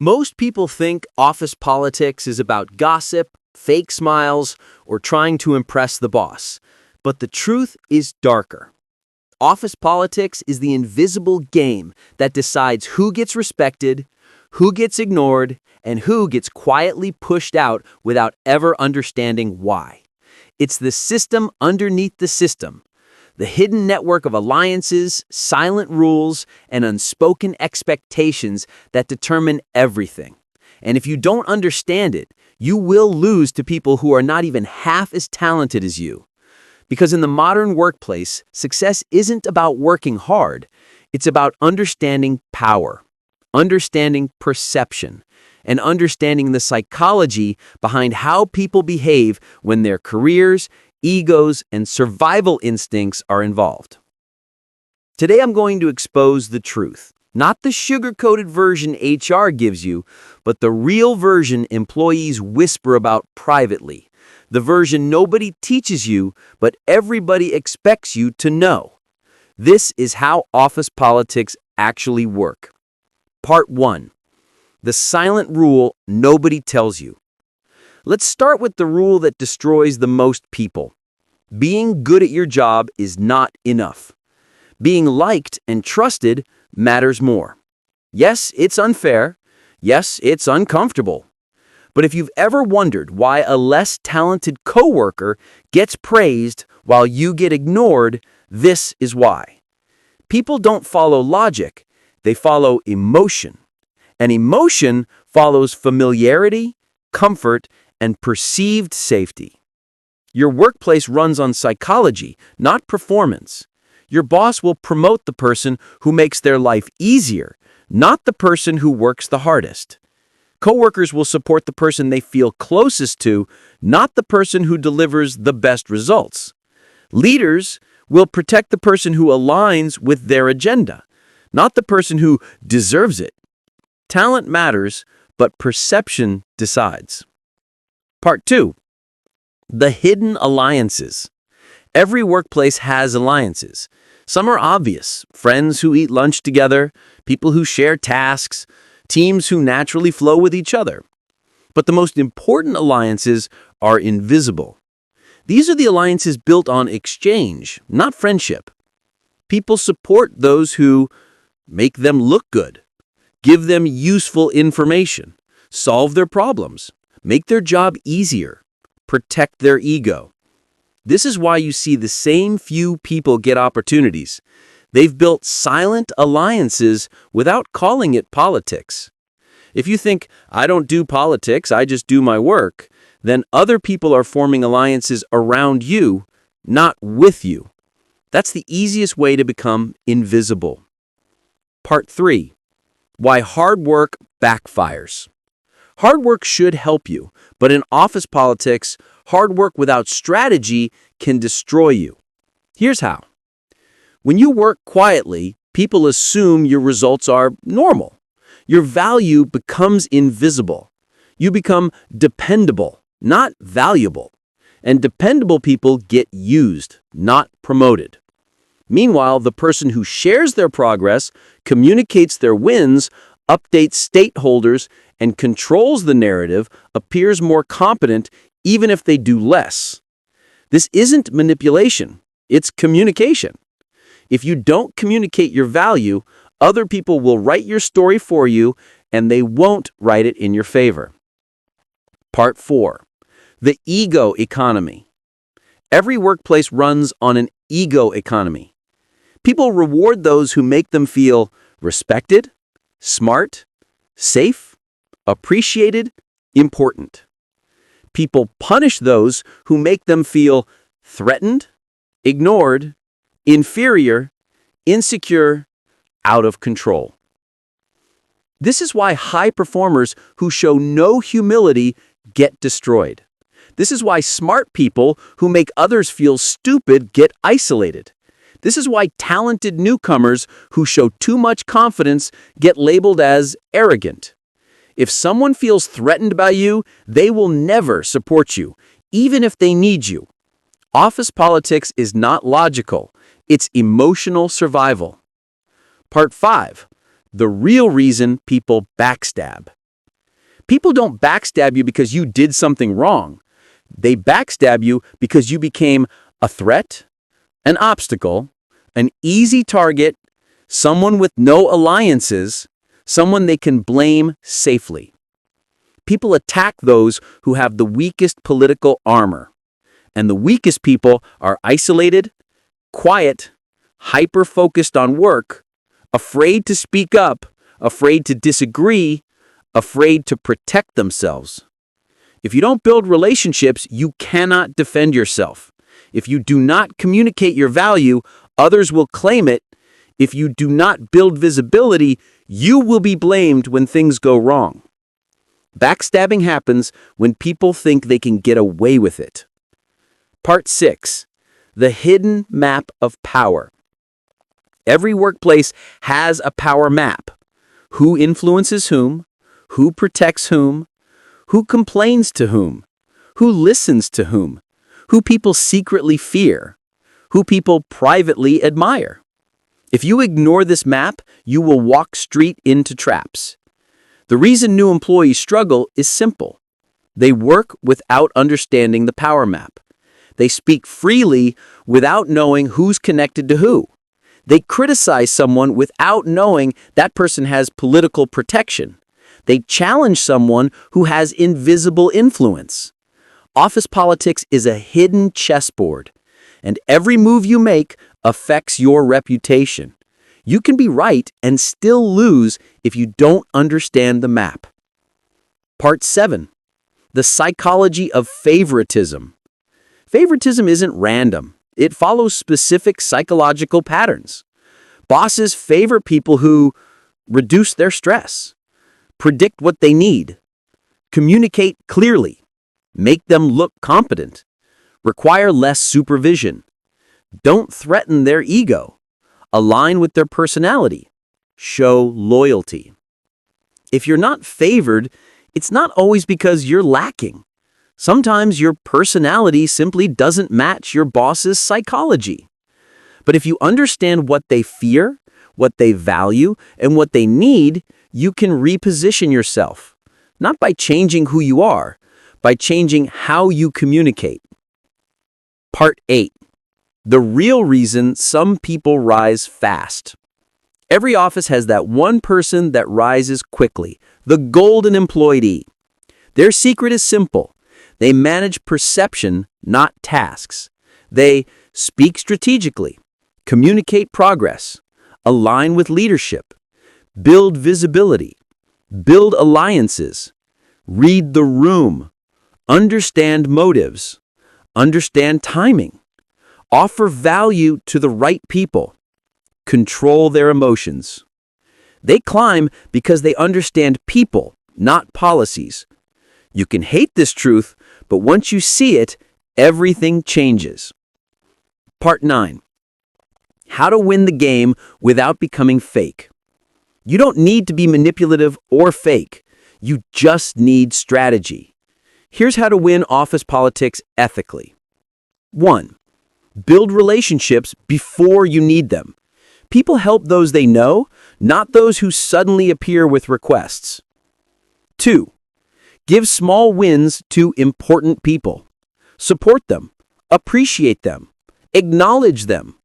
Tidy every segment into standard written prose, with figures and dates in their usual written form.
Most people think office politics is about gossip, fake smiles, or trying to impress the boss. But the truth is darker. Office politics is the invisible game that decides who gets respected, who gets ignored, and who gets quietly pushed out without ever understanding why. It's the system underneath the system, the hidden network of alliances, silent rules, and unspoken expectations that determine everything. And if you don't understand it, you will lose to people who are not even half as talented as you. Because in the modern workplace, success isn't about working hard. It's about understanding power, understanding perception, and understanding the psychology behind how people behave when their careers, egos, and survival instincts are involved. Today I'm going to expose the truth, not the sugar-coated version HR gives you, but the real version employees whisper about privately, the version nobody teaches you, but everybody expects you to know. This is how office politics actually work. Part 1. The silent rule nobody tells you. Let's start with the rule that destroys the most people. Being good at your job is not enough. Being liked and trusted matters more. Yes, it's unfair. Yes, it's uncomfortable. But if you've ever wondered why a less talented coworker gets praised while you get ignored, this is why. People don't follow logic, they follow emotion. And emotion follows familiarity, comfort, and perceived safety. Your workplace runs on psychology, not performance. Your boss will promote the person who makes their life easier, not the person who works the hardest. Coworkers will support the person they feel closest to, not the person who delivers the best results. Leaders will protect the person who aligns with their agenda, not the person who deserves it. Talent matters, but perception decides. Part 2. The hidden alliances. Every workplace has alliances. Some are obvious: friends who eat lunch together, people who share tasks, teams who naturally flow with each other. But the most important alliances are invisible. These are the alliances built on exchange, not friendship. People support those who make them look good, give them useful information, solve their problems, make their job easier, protect their ego. This is why you see the same few people get opportunities. They've built silent alliances without calling it politics. If you think, I don't do politics, I just do my work, then other people are forming alliances around you, not with you. That's the easiest way to become invisible. Part 3. Why hard work backfires. Hard work should help you, but in office politics, hard work without strategy can destroy you. Here's how. When you work quietly, people assume your results are normal. Your value becomes invisible. You become dependable, not valuable. And dependable people get used, not promoted. Meanwhile, the person who shares their progress, communicates their wins, updates stakeholders, and controls the narrative appears more competent even if they do less. This isn't manipulation, it's communication. If you don't communicate your value, other people will write your story for you, and they won't write it in your favor. Part 4. The ego economy. Every workplace runs on an ego economy. People reward those who make them feel respected, smart, safe, appreciated, important. People punish those who make them feel threatened, ignored, inferior, insecure, out of control. This is why high performers who show no humility get destroyed. This is why smart people who make others feel stupid get isolated. This is why talented newcomers who show too much confidence get labeled as arrogant. If someone feels threatened by you, they will never support you, even if they need you. Office politics is not logical, it's emotional survival. Part 5. The real reason people backstab. People don't backstab you because you did something wrong. They backstab you because you became a threat, an obstacle, an easy target, someone with no alliances, someone they can blame safely. People attack those who have the weakest political armor. And the weakest people are isolated, quiet, hyper-focused on work, afraid to speak up, afraid to disagree, afraid to protect themselves. If you don't build relationships, you cannot defend yourself. If you do not communicate your value, others will claim it. If you do not build visibility, you will be blamed when things go wrong. Backstabbing happens when people think they can get away with it. Part 6. The hidden map of power. Every workplace has a power map. Who influences whom? Who protects whom? Who complains to whom? Who listens to whom? Who people secretly fear? Who people privately admire? If you ignore this map, you will walk straight into traps. The reason new employees struggle is simple. They work without understanding the power map. They speak freely without knowing who's connected to who. They criticize someone without knowing that person has political protection. They challenge someone who has invisible influence. Office politics is a hidden chessboard, and every move you make affects your reputation. You can be right and still lose if you don't understand the map. Part 7. The psychology of favoritism. Favoritism isn't random. It follows specific psychological patterns. Bosses favor people who reduce their stress, predict what they need, communicate clearly, make them look competent, require less supervision, don't threaten their ego, align with their personality, show loyalty. If you're not favored, it's not always because you're lacking. Sometimes your personality simply doesn't match your boss's psychology. But if you understand what they fear, what they value, and what they need, you can reposition yourself, not by changing who you are, by changing how you communicate. Part 8. The real reason some people rise fast. Every office has that one person that rises quickly, the golden employee. Their secret is simple. They manage perception, not tasks. They speak strategically, communicate progress, align with leadership, build visibility, build alliances, read the room, understand motives, understand timing, offer value to the right people, control their emotions. They climb because they understand people, not policies. You can hate this truth, but once you see it, everything changes. Part 9. How to win the game without becoming fake. You don't need to be manipulative or fake. You just need strategy. Here's how to win office politics ethically. 1. Build relationships before you need them. People help those they know, not those who suddenly appear with requests. 2. Give small wins to important people. Support them, appreciate them, acknowledge them.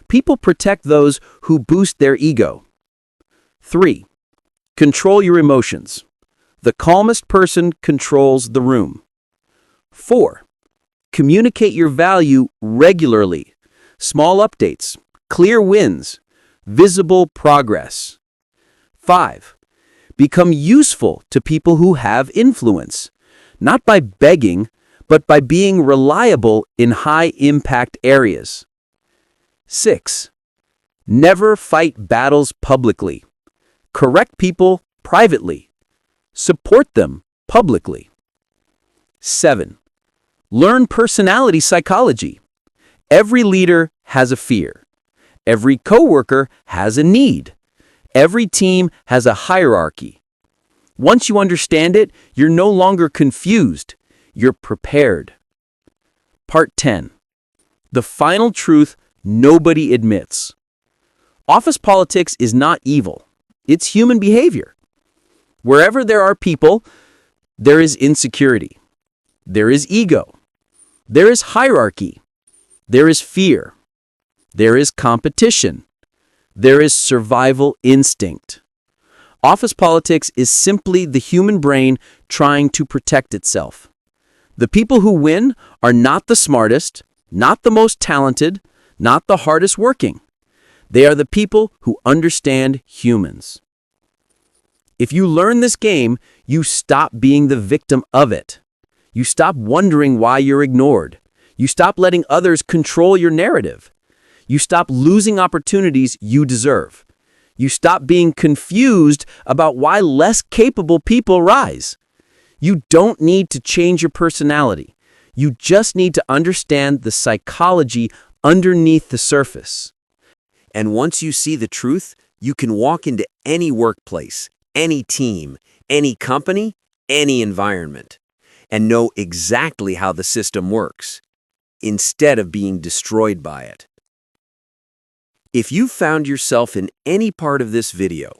People protect those who boost their ego. 3. Control your emotions. The calmest person controls the room. 4. Communicate your value regularly. Small updates, clear wins, visible progress. 5. Become useful to people who have influence, not by begging, but by being reliable in high-impact areas. 6. Never fight battles publicly. Correct people privately. Support them publicly. 7. Learn personality psychology. Every leader has a fear. Every coworker has a need. Every team has a hierarchy. Once you understand it, you're no longer confused. You're prepared. Part 10. The final truth nobody admits. Office politics is not evil. It's human behavior. Wherever there are people, There is insecurity. There is ego. There is hierarchy. There is fear. There is competition. There is survival instinct. Office politics is simply the human brain trying to protect itself. The people who win are not the smartest, not the most talented, not the hardest working. They are the people who understand humans. If you learn this game, you stop being the victim of it. You stop wondering why you're ignored. You stop letting others control your narrative. You stop losing opportunities you deserve. You stop being confused about why less capable people rise. You don't need to change your personality. You just need to understand the psychology underneath the surface. And once you see the truth, you can walk into any workplace, any team, any company, any environment, and know exactly how the system works, instead of being destroyed by it. If you've found yourself in any part of this video,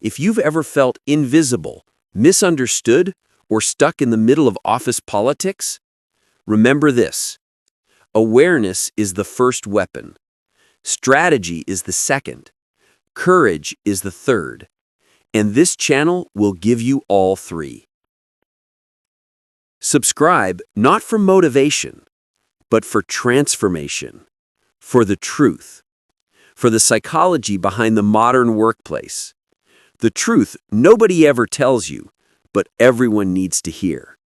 if you've ever felt invisible, misunderstood, or stuck in the middle of office politics, remember this: awareness is the first weapon, strategy is the second, courage is the third, and this channel will give you all three. Subscribe not for motivation, but for transformation, for the truth, for the psychology behind the modern workplace. The truth nobody ever tells you, but everyone needs to hear.